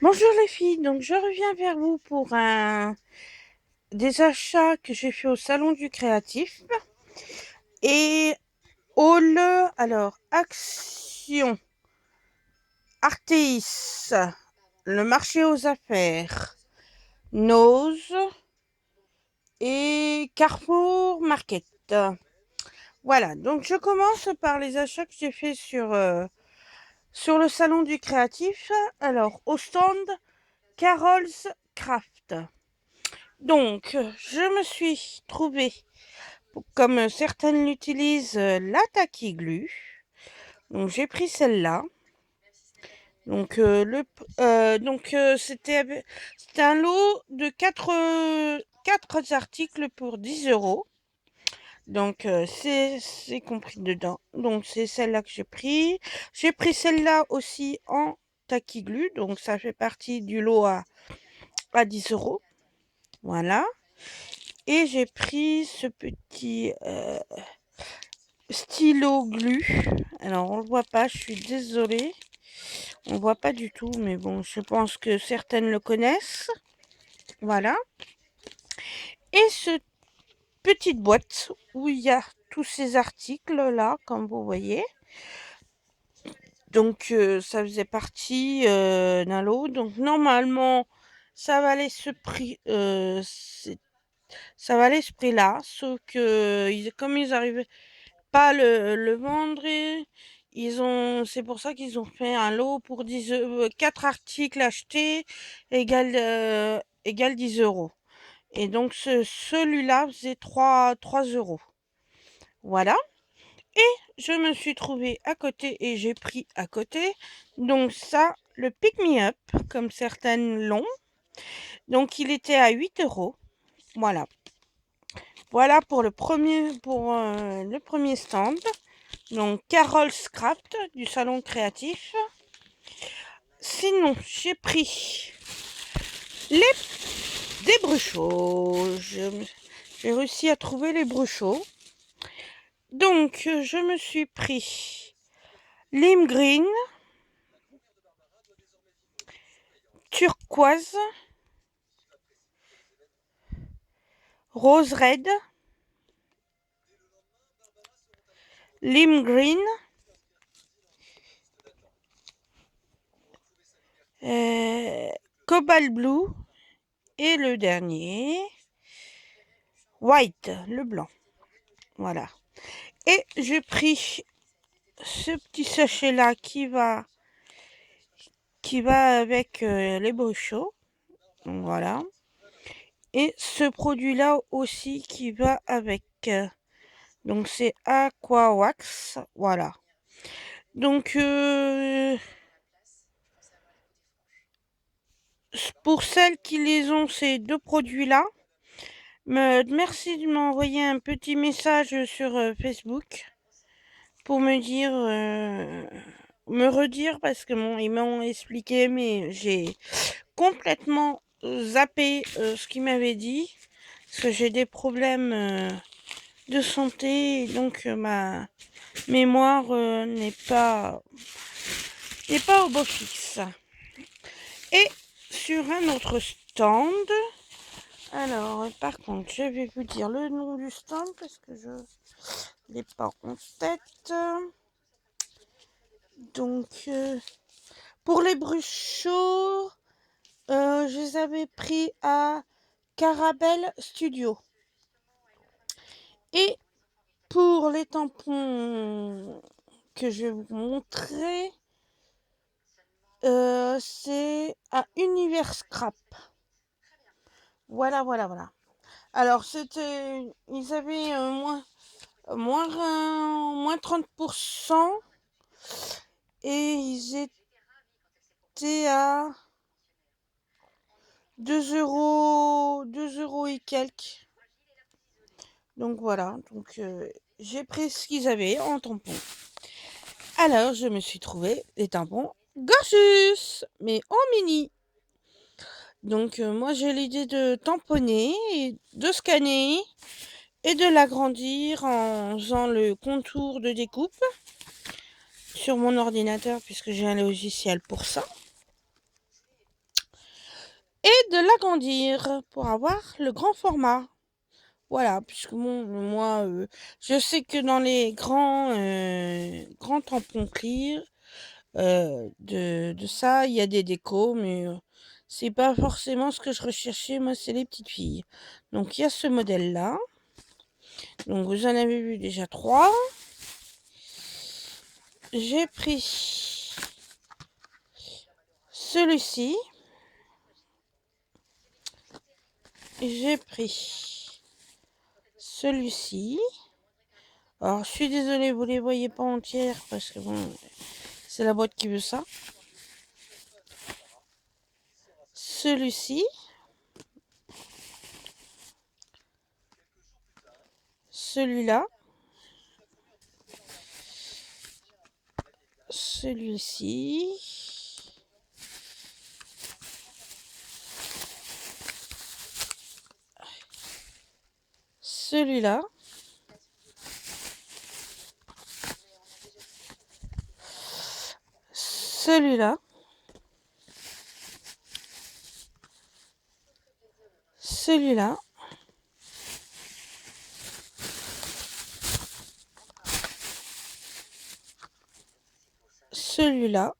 Bonjour les filles, donc je reviens vers vous pour des achats que j'ai fait au Salon du Créatif et Hall, alors Action, Artéis, le marché aux affaires, Nose et Carrefour Market. Voilà, donc je commence par les achats que j'ai fait sur le Salon du Créatif. Alors, au stand Carol's Craft. Donc, je me suis trouvée, comme certaines l'utilisent, la taquiglu. Donc, j'ai pris celle-là. Donc, c'était un lot de 4 articles pour 10 euros. Donc, c'est compris dedans. Donc, c'est celle-là que j'ai pris. J'ai pris celle-là aussi en taquiglu. Donc, ça fait partie du lot à 10 euros. Voilà. Et j'ai pris ce petit stylo glu. Alors, on le voit pas, je suis désolée. On le voit pas du tout, mais bon, je pense que certaines le connaissent. Voilà. Et ce petite boîte où il y a tous ces articles là, comme vous voyez. Donc, ça faisait partie d'un lot. Donc, normalement, ça valait ce prix. Ça valait ce prix-là, sauf que comme ils arrivaient pas le vendre, c'est pour ça qu'ils ont fait un lot pour 4 articles achetés égale 10 euros. Et donc celui-là faisait 3 euros. Voilà. Je me suis trouvée à côté et j'ai pris à côté. Donc ça, le Pick Me Up, comme certaines l'ont. Donc il était à 8 euros. Voilà. Voilà pour le premier stand. Donc Carol Craft du salon créatif. Sinon, j'ai pris des bruchots. J'ai réussi à trouver les bruchots. Donc, je me suis pris lime green, turquoise, rose red, lime green, cobalt blue et le dernier, white, le blanc. Voilà. Et j'ai pris ce petit sachet là qui va avec les bruchots. Donc voilà. Et ce produit là aussi qui va avec. Donc c'est Aqua Wax. Voilà. Donc pour celles qui les ont, ces deux produits là, merci de m'envoyer un petit message sur Facebook pour me dire, me redire parce que bon, ils m'ont expliqué, mais j'ai complètement zappé ce qu'ils m'avaient dit parce que j'ai des problèmes de santé et donc ma mémoire n'est pas au beau fixe. Et sur un autre stand, alors par contre, je vais vous dire le nom du stand parce que je l'ai pas en tête. Donc, pour les bruchots, je les avais pris à Carabel Studio. Et pour les tampons que je vais vous montrer, c'est à Univers Scrap. Voilà, voilà, voilà. Alors, ils avaient moins 30% et ils étaient à 2 euros et quelques. Donc voilà, donc j'ai pris ce qu'ils avaient en tampon. Alors je me suis trouvé des tampons Gorgeous, mais en mini. Donc moi j'ai l'idée de tamponner, et de scanner et de l'agrandir en faisant le contour de découpe sur mon ordinateur puisque j'ai un logiciel pour ça. et de l'agrandir pour avoir le grand format. Voilà, puisque bon, moi, je sais que dans les grands tampons clear, de ça, il y a des décos, mais c'est pas forcément ce que je recherchais. Moi, c'est les petites filles. Donc, il y a ce modèle-là. Donc, vous en avez vu déjà 3. J'ai pris celui-ci. J'ai pris celui-ci. Alors, je suis désolée, vous les voyez pas entières parce que bon, c'est la boîte qui veut ça. Celui-ci. Celui-là. Celui-ci. Celui-là. Celui-là. Celui-là. Celui-là.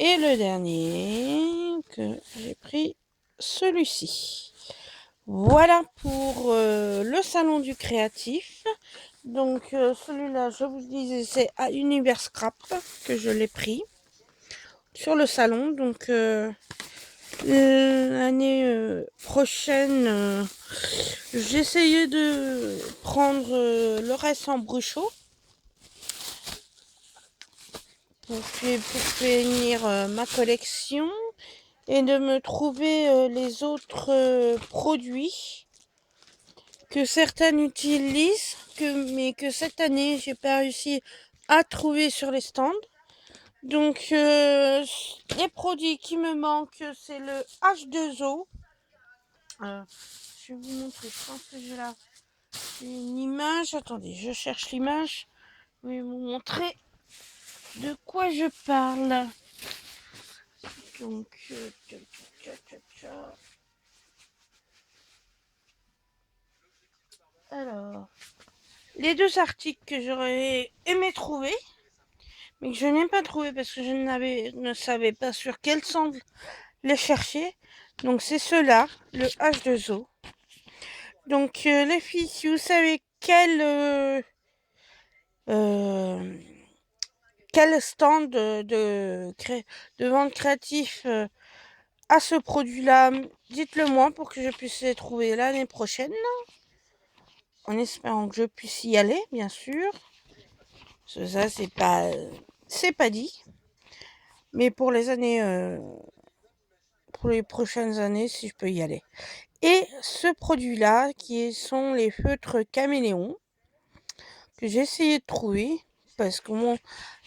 Et le dernier que j'ai pris, celui-ci. Voilà pour le salon du créatif. Donc celui-là, je vous disais, c'est à Univers Scrap que je l'ai pris sur le salon. Donc l'année prochaine, j'essayais de prendre le reste en bruchot pour finir ma collection et de me trouver les autres produits que certains utilisent, mais que cette année, j'ai pas réussi à trouver sur les stands. Donc, les produits qui me manquent, c'est le H2O. Je vais vous montrer, je pense que j'ai là une image. Attendez, je cherche l'image. Je vais vous montrer de quoi je parle. Donc, alors, les 2 articles que j'aurais aimé trouver, mais que je n'ai pas trouvé parce que je ne savais pas sur quel centre les chercher. Donc c'est ceux-là, le H2O. Donc les filles, si vous savez quel stand de vente créatif a ce produit-là, dites-le moi pour que je puisse les trouver l'année prochaine. En espérant que je puisse y aller, bien sûr. Parce que ça, c'est pas dit. Mais pour pour les prochaines années, si je peux y aller. Et ce produit-là, qui sont les feutres caméléons, que j'ai essayé de trouver, parce que bon,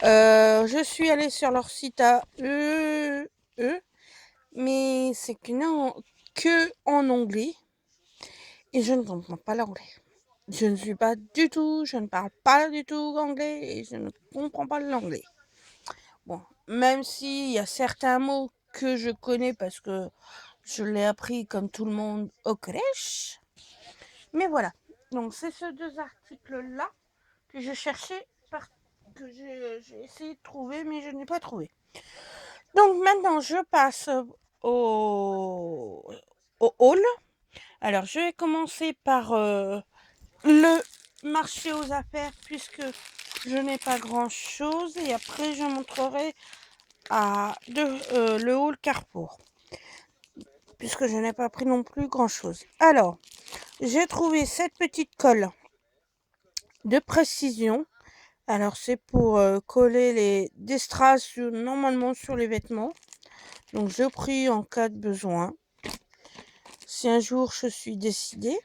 je suis allée sur leur site à eux, mais c'est que en anglais, et je ne comprends pas l'anglais. Je ne parle pas du tout anglais, et je ne comprends pas l'anglais. Bon, même s'il y a certains mots que je connais parce que je l'ai appris comme tout le monde au collège. Mais voilà. Donc c'est ces 2 articles-là que je cherchais, que j'ai essayé de trouver, mais je n'ai pas trouvé. Donc maintenant je passe au haul. Alors je vais commencer par le marché aux affaires puisque je n'ai pas grand chose et après je montrerai le haul Carrefour puisque je n'ai pas pris non plus grand chose. Alors j'ai trouvé cette petite colle de précision. Alors c'est pour coller des strass normalement sur les vêtements. Donc je prie en cas de besoin. Si un jour je suis décidée.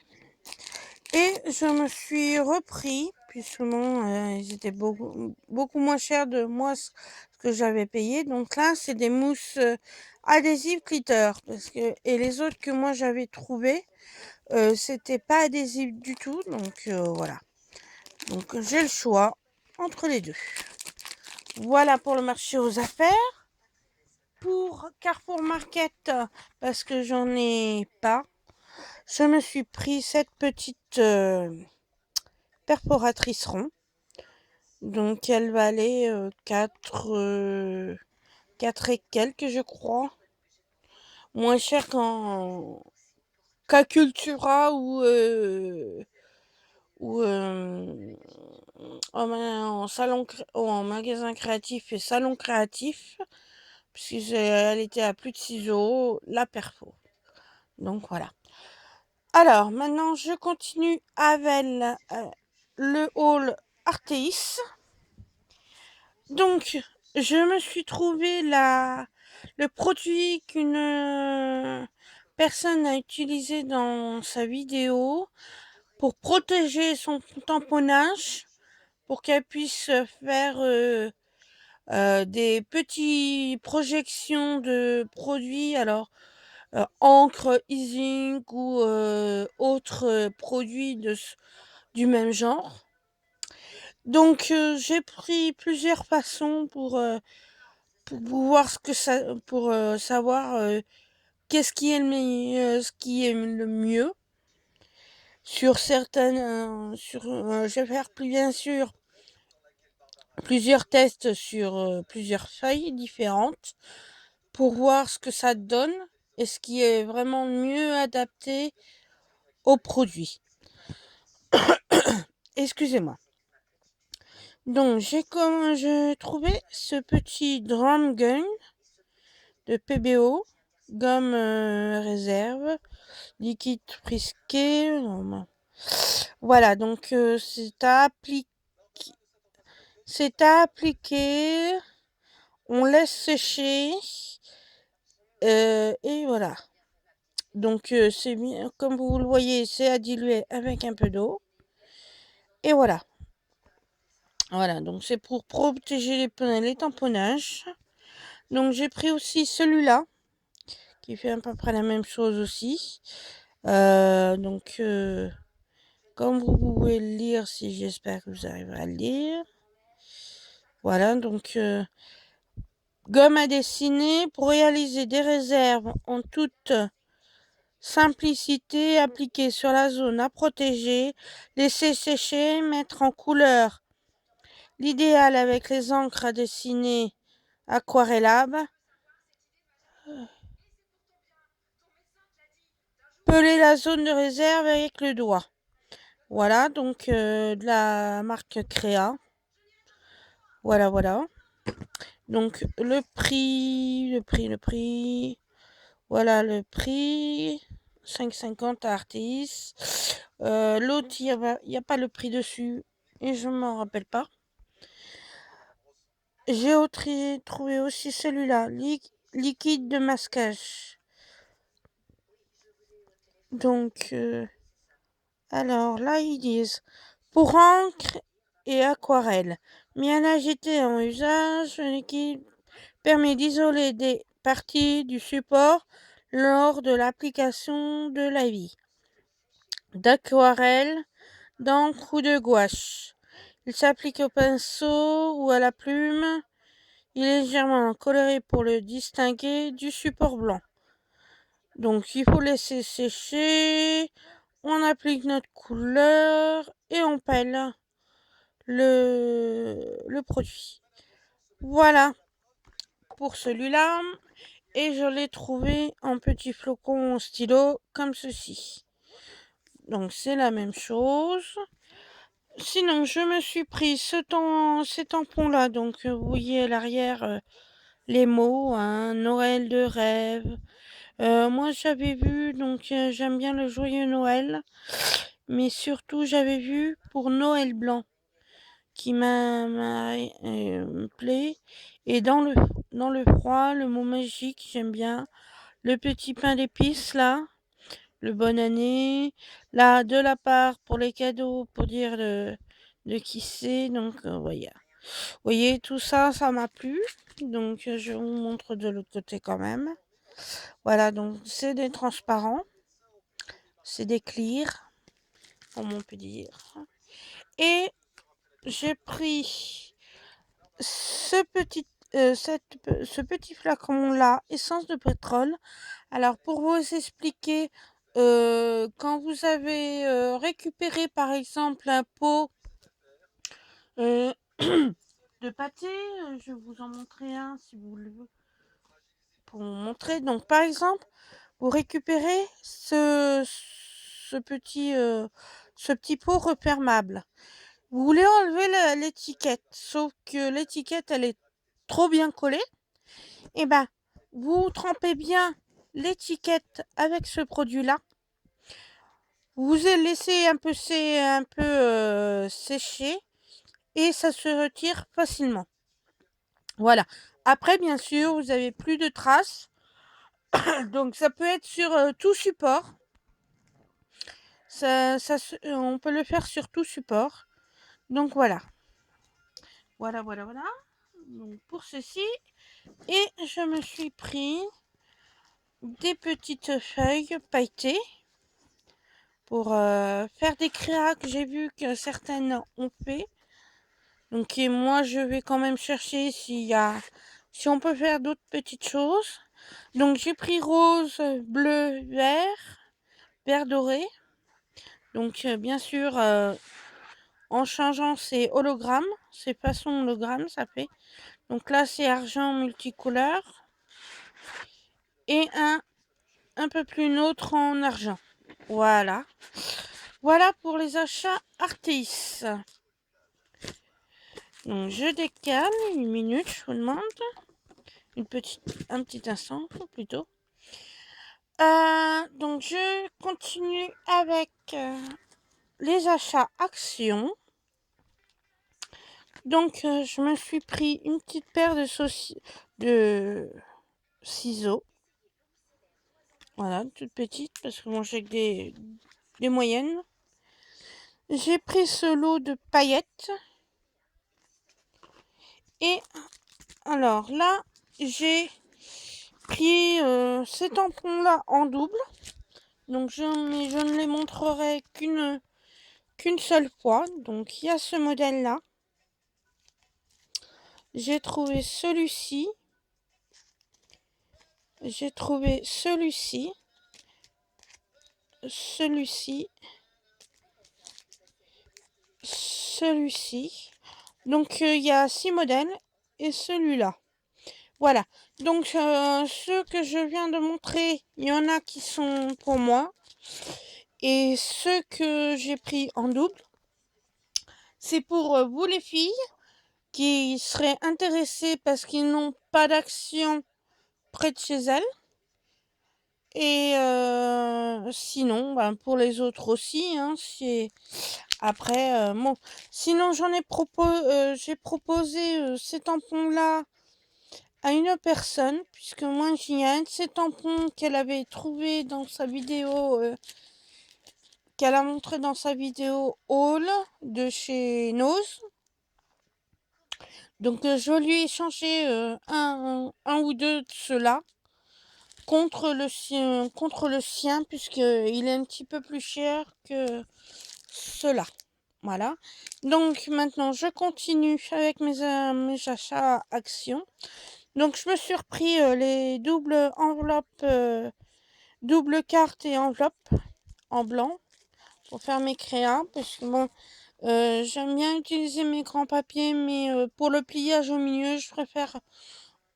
Et je me suis repris, puisque non, ils étaient beaucoup moins chers de moi ce que j'avais payé. Donc là, c'est des mousses adhésives glitter. Et les autres que moi j'avais trouvées, c'était pas adhésif du tout. Donc voilà. Donc j'ai le choix entre les deux. Voilà pour le marché aux affaires. Pour pour Carrefour Market, parce que j'en ai pas, je me suis pris cette petite perforatrice rond. Donc elle valait 4 et quelques, je crois. Moins cher qu'à Cultura ou en magasin créatif et salon créatif, puisqu'elle était à plus de 6 € la perfo. Donc voilà. Alors maintenant je continue avec le haul Arteis. Donc je me suis trouvé le produit qu'une personne a utilisé dans sa vidéo pour protéger son tamponnage, pour qu'elle puisse faire des petites projections de produits, alors encre, e-ink ou autres produits du même genre. Donc j'ai pris plusieurs façons pour voir pour savoir qu'est-ce qui est ce qui est le mieux. Sur certaines, je vais faire bien sûr plusieurs tests sur plusieurs feuilles différentes pour voir ce que ça donne et ce qui est vraiment mieux adapté au produit. Excusez-moi. Donc j'ai trouvé ce petit drum gun de PBO, gomme réserve, liquide frisqué. Voilà, donc c'est à appliquer, on laisse sécher et voilà. Donc c'est bien, comme vous le voyez, c'est à diluer avec un peu d'eau. Et voilà. Voilà, donc c'est pour protéger les tamponnages. Donc j'ai pris aussi celui-là, qui fait à peu près la même chose aussi. Donc comme vous pouvez le lire, si j'espère que vous arriverez à le lire. Voilà, donc gomme à dessiner pour réaliser des réserves en toute simplicité, appliquer sur la zone à protéger, laisser sécher, mettre en couleur. L'idéal avec les encres à dessiner aquarellables. Peler la zone de réserve avec le doigt. Voilà, donc de la marque Créa. Voilà, voilà. Donc le prix. Voilà le prix. 5,50 à Artis. L'autre, il n'y a pas le prix dessus. Et je ne m'en rappelle pas. J'ai trouvé aussi celui-là. Liquide de masquage. Donc, alors là, ils disent pour encre et aquarelle. Bien agité en usage, le liquide permet d'isoler des parties du support lors de l'application de l'avis d'aquarelle, d'encre ou de gouache. Il s'applique au pinceau ou à la plume. Il est légèrement coloré pour le distinguer du support blanc. Donc il faut laisser sécher. On applique notre couleur et on pèle le produit. Voilà pour celui-là. Et je l'ai trouvé en petit flocon stylo comme ceci. Donc c'est la même chose. Sinon, je me suis pris ces tampons-là. Donc vous voyez à l'arrière les mots, hein, Noël de rêve. Moi j'avais vu, donc j'aime bien le joyeux Noël. Mais surtout j'avais vu pour Noël blanc qui me plaît. Et dans le froid, le mot magique, j'aime bien. Le petit pain d'épices là, le bonne année. Là, de la part pour les cadeaux, pour dire de qui c'est. Donc, voyez, tout ça, ça m'a plu. Donc, je vous montre de l'autre côté quand même. Voilà, donc c'est des transparents. C'est des clear, comme on peut dire. Et j'ai pris ce petit flacon-là, essence de pétrole. Alors pour vous expliquer, quand vous avez, récupéré par exemple un pot, heu, de pâté, je vais vous en montrer un si vous le voulez pour vous montrer. Donc par exemple, vous récupérez ce petit pot refermable. Vous voulez enlever l'étiquette, sauf que l'étiquette, elle est trop bien collée. Et ben, vous trempez bien l'étiquette avec ce produit-là. Vous laissez un peu sécher et ça se retire facilement. Voilà. Après, bien sûr, vous avez plus de traces. Donc, ça peut être sur tout support. On peut le faire sur tout support. Donc, voilà. Voilà. Donc, pour ceci. Et je me suis pris des petites feuilles pailletées pour faire des créas que j'ai vu que certaines ont fait. Donc moi je vais quand même chercher si on peut faire d'autres petites choses. Donc j'ai pris rose, bleu, vert doré. Donc bien sûr en changeant ces hologrammes, ces façons hologrammes ça fait. Donc là c'est argent multicouleur et un peu plus neutre en argent. Voilà. Voilà pour les achats Artis. Donc je décale une minute, je vous demande. Un petit instant plutôt. Donc je continue avec les achats actions. Donc je me suis pris une petite paire de ciseaux. Voilà, toute petite parce que moi j'ai que des moyennes. J'ai pris ce lot de paillettes. Et alors là, j'ai pris ces tampons-là en double. Donc je ne les montrerai qu'une seule fois. Donc il y a ce modèle-là. J'ai trouvé celui-ci. J'ai trouvé celui-ci. Celui-ci. Celui-ci. Donc il y a 6 modèles et celui-là. Voilà. Donc ceux que je viens de montrer, il y en a qui sont pour moi. Et ceux que j'ai pris en double, c'est pour vous les filles qui seraient intéressées parce qu'ils n'ont pas d'action près de chez elles. Et sinon, ben, pour les autres aussi, hein, c'est après bon. Sinon j'ai proposé ces tampons-là à une personne, puisque moi j'ai un de ces tampons qu'elle avait trouvé dans sa vidéo, qu'elle a montré dans sa vidéo haul de chez Nose. Donc je lui ai échangé un ou deux de ceux-là contre le sien puisqu'il est un petit peu plus cher que ceux-là. Voilà. Donc maintenant je continue avec mes achats actions. Donc je me suis repris les doubles enveloppes, double carte et enveloppe en blanc pour faire mes créas parce que bon, j'aime bien utiliser mes grands papiers, mais pour le pliage au milieu, je préfère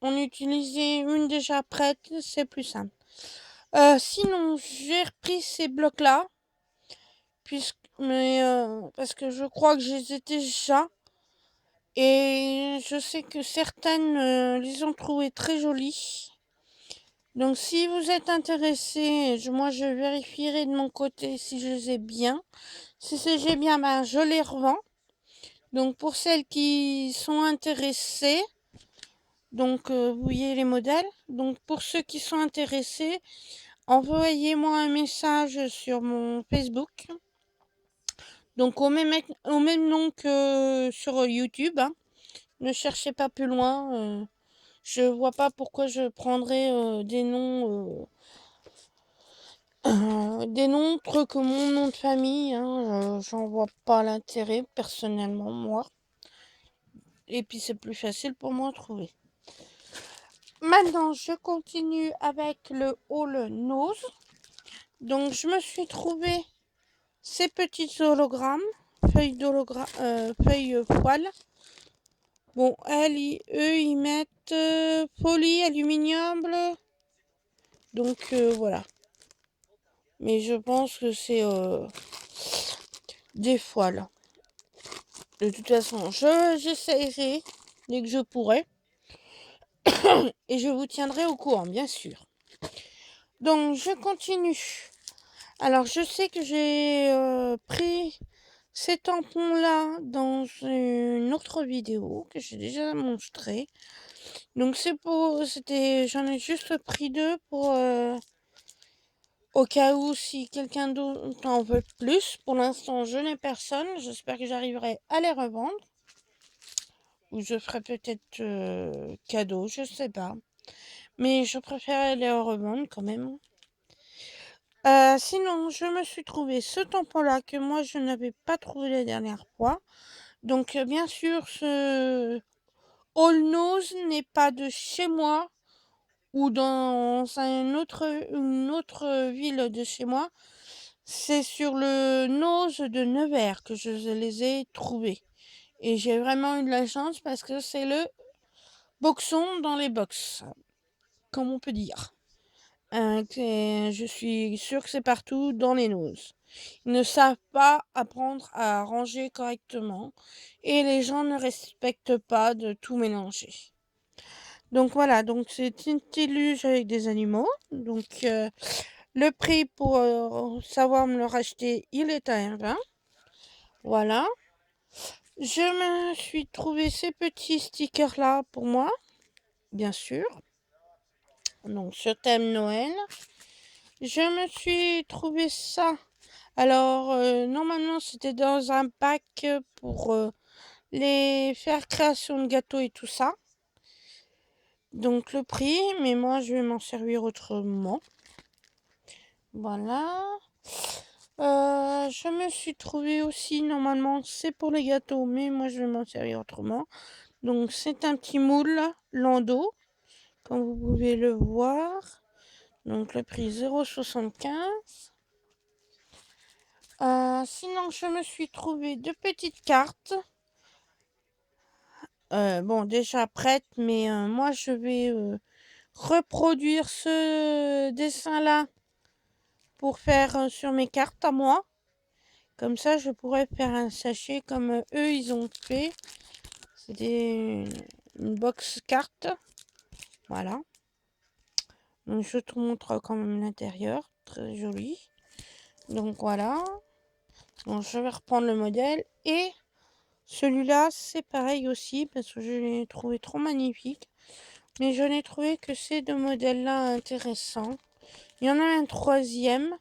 en utiliser une déjà prête, c'est plus simple. Sinon, j'ai repris ces blocs-là, parce que je crois que je les ai déjà. Et je sais que certaines les ont trouvés très jolis. Donc si vous êtes intéressé, moi je vérifierai de mon côté si je les ai bien. Si j'ai bien, ben, je les revends. Donc pour celles qui sont intéressées, donc vous voyez les modèles. Donc pour ceux qui sont intéressés, envoyez-moi un message sur mon Facebook. Donc au même nom que sur YouTube. Hein. Ne cherchez pas plus loin. Je vois pas pourquoi je prendrais des noms autres que mon nom de famille. Hein. J'en vois pas l'intérêt personnellement moi. Et puis c'est plus facile pour moi à trouver. Maintenant, je continue avec le All Nose. Donc, je me suis trouvé ces petits hologrammes, feuilles poils. Bon, eux, ils mettent poly, aluminium bleu. Donc, voilà. Mais je pense que c'est des foiles. De toute façon, j'essaierai dès que je pourrai. Et je vous tiendrai au courant, bien sûr. Donc, je continue. Alors, je sais que j'ai pris ces tampons-là dans une autre vidéo que j'ai déjà montré. Donc, j'en ai juste pris 2 pour au cas où si quelqu'un d'autre en veut plus. Pour l'instant, je n'ai personne. J'espère que j'arriverai à les revendre. Ou je ferai peut-être cadeau, je sais pas. Mais je préfère les revendre quand même. Sinon, je me suis trouvé ce tampon-là que moi je n'avais pas trouvé la dernière fois. Donc, bien sûr, ce All Nose n'est pas de chez moi ou dans une autre ville de chez moi. C'est sur le Nose de Nevers que je les ai trouvés. Et j'ai vraiment eu de la chance parce que c'est le boxon dans les box, comme on peut dire. Je suis sûre que c'est partout dans les noses. Ils ne savent pas apprendre à ranger correctement et les gens ne respectent pas de tout mélanger. Donc voilà, donc c'est une luge avec des animaux. Donc le prix pour savoir me le racheter, il est à 1,20. Voilà. Je me suis trouvé ces petits stickers là pour moi, bien sûr. Donc ce thème Noël. Je me suis trouvé ça. Alors, normalement, c'était dans un pack pour les faire création de gâteaux et tout ça. Donc, le prix, mais moi, je vais m'en servir autrement. Voilà. Je me suis trouvé aussi, normalement, c'est pour les gâteaux, mais moi, je vais m'en servir autrement. Donc, c'est un petit moule Lando, comme vous pouvez le voir. Donc, le prix 0,75. Sinon, je me suis trouvé 2 petites cartes. Bon, déjà prêtes, mais moi, je vais reproduire ce dessin-là pour faire sur mes cartes à moi. Comme ça, je pourrais faire un sachet comme eux, ils ont fait. C'était une box carte. Voilà. Donc, je te montre quand même l'intérieur. Très joli. Donc, voilà. Donc, je vais reprendre le modèle. Et celui-là, c'est pareil aussi parce que je l'ai trouvé trop magnifique. Mais je n'ai trouvé que ces 2 modèles-là intéressants. Il y en a un troisième,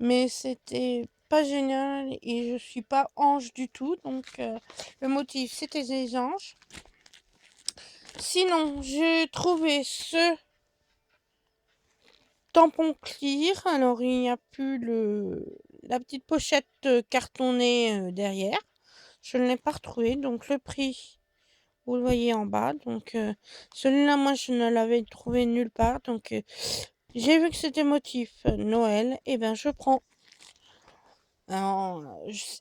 mais c'était pas génial et je suis pas ange du tout. Donc, le motif, c'était des anges. Sinon, j'ai trouvé ce tampon clear. Alors, il n'y a plus la petite pochette cartonnée derrière. Je ne l'ai pas retrouvé. Donc, le prix, vous le voyez en bas. Donc, celui-là, moi, je ne l'avais trouvé nulle part. Donc, j'ai vu que c'était motif Noël. Et ben, je prends.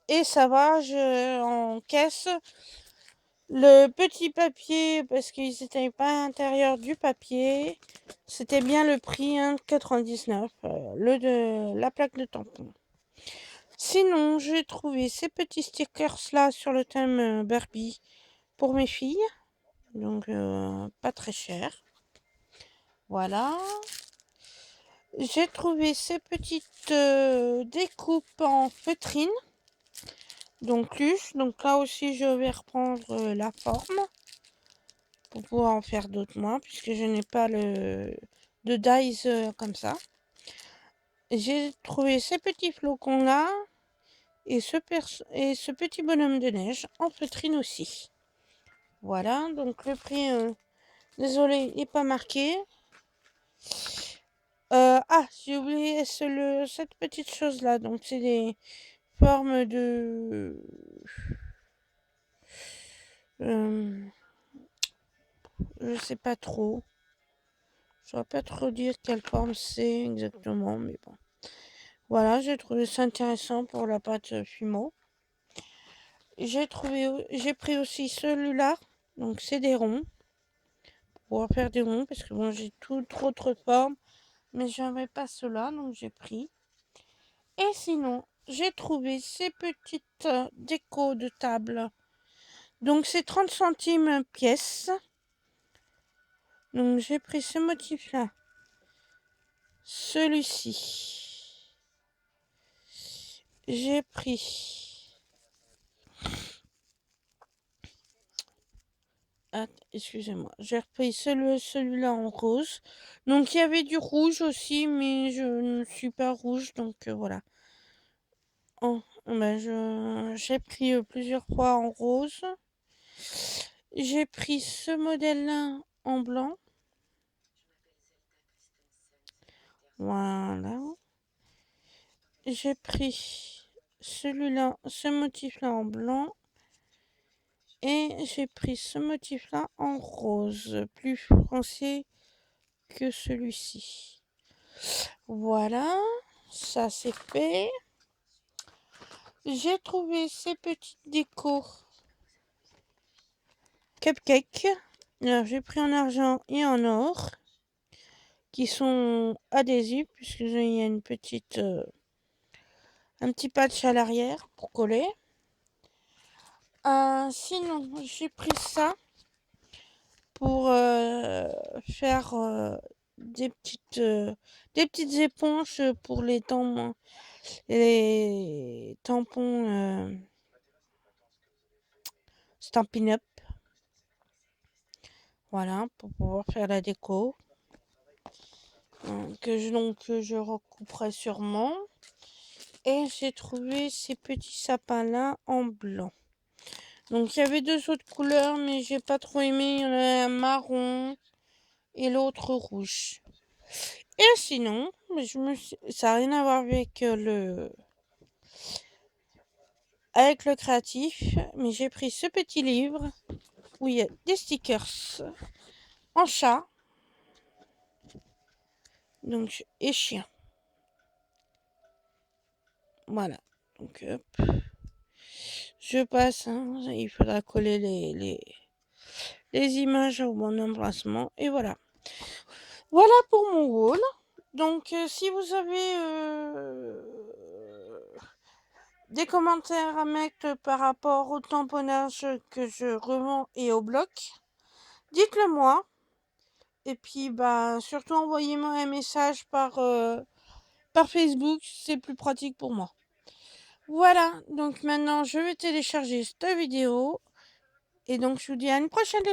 Et ça va, je encaisse le petit papier parce qu'ils n'étaient pas à l'intérieur du papier. C'était bien le prix, 1,99 la plaque de tampon. Sinon, j'ai trouvé ces petits stickers là sur le thème Barbie pour mes filles. Donc, pas très cher. Voilà. J'ai trouvé ces petites découpes en feutrine. Donc luche. Donc là aussi, je vais reprendre la forme pour pouvoir en faire d'autres moi, puisque je n'ai pas de dies comme ça. J'ai trouvé ces petits flocons là et ce petit bonhomme de neige en feutrine aussi. Voilà, donc le prix, désolé, il n'est pas marqué. J'ai oublié cette petite chose là. Donc c'est des formes de je sais pas trop. Je ne saurais pas trop dire quelle forme c'est exactement, mais bon. Voilà, j'ai trouvé ça intéressant pour la pâte Fimo. J'ai pris aussi celui-là, donc c'est des ronds. Pour faire des ronds, parce que bon, j'ai trop de formes, mais j'avais pas cela, donc j'ai pris. Et sinon, j'ai trouvé ces petites décos de table. Donc c'est 30 centimes pièce. Donc j'ai pris ce motif-là. Celui-ci. J'ai pris. Excusez-moi. J'ai repris celui-là en rose. Donc il y avait du rouge aussi, mais je ne suis pas rouge, donc voilà. J'ai pris plusieurs fois en rose. J'ai pris ce modèle-là en blanc. Voilà. J'ai pris celui-là, ce motif-là en blanc. Et j'ai pris ce motif-là en rose, plus foncé que celui-ci. Voilà, ça c'est fait. J'ai trouvé ces petites décos cupcakes. Alors j'ai pris en argent et en or, qui sont adhésifs, puisqu'il y a une petite, un petit patch à l'arrière pour coller. Sinon, j'ai pris ça pour faire des petites éponges pour les tampons Stampin' Up. Voilà, pour pouvoir faire la déco. Que je recouperai sûrement. Et j'ai trouvé ces petits sapins-là en blanc. Donc il y avait deux autres couleurs, mais j'ai pas trop aimé. Il y en a un marron et l'autre rouge. Et sinon, ça n'a rien à voir avec le créatif, mais j'ai pris ce petit livre où il y a des stickers en chat, donc et chien. Voilà. Donc hop. Je passe, hein, il faudra coller les images au bon emplacement. Et voilà. Voilà pour mon haul. Donc si vous avez des commentaires à mettre par rapport au tamponnage que je revends et au bloc, dites-le moi. Et puis surtout envoyez-moi un message par Facebook, c'est plus pratique pour moi. Voilà, donc maintenant je vais télécharger cette vidéo. Et donc je vous dis à une prochaine.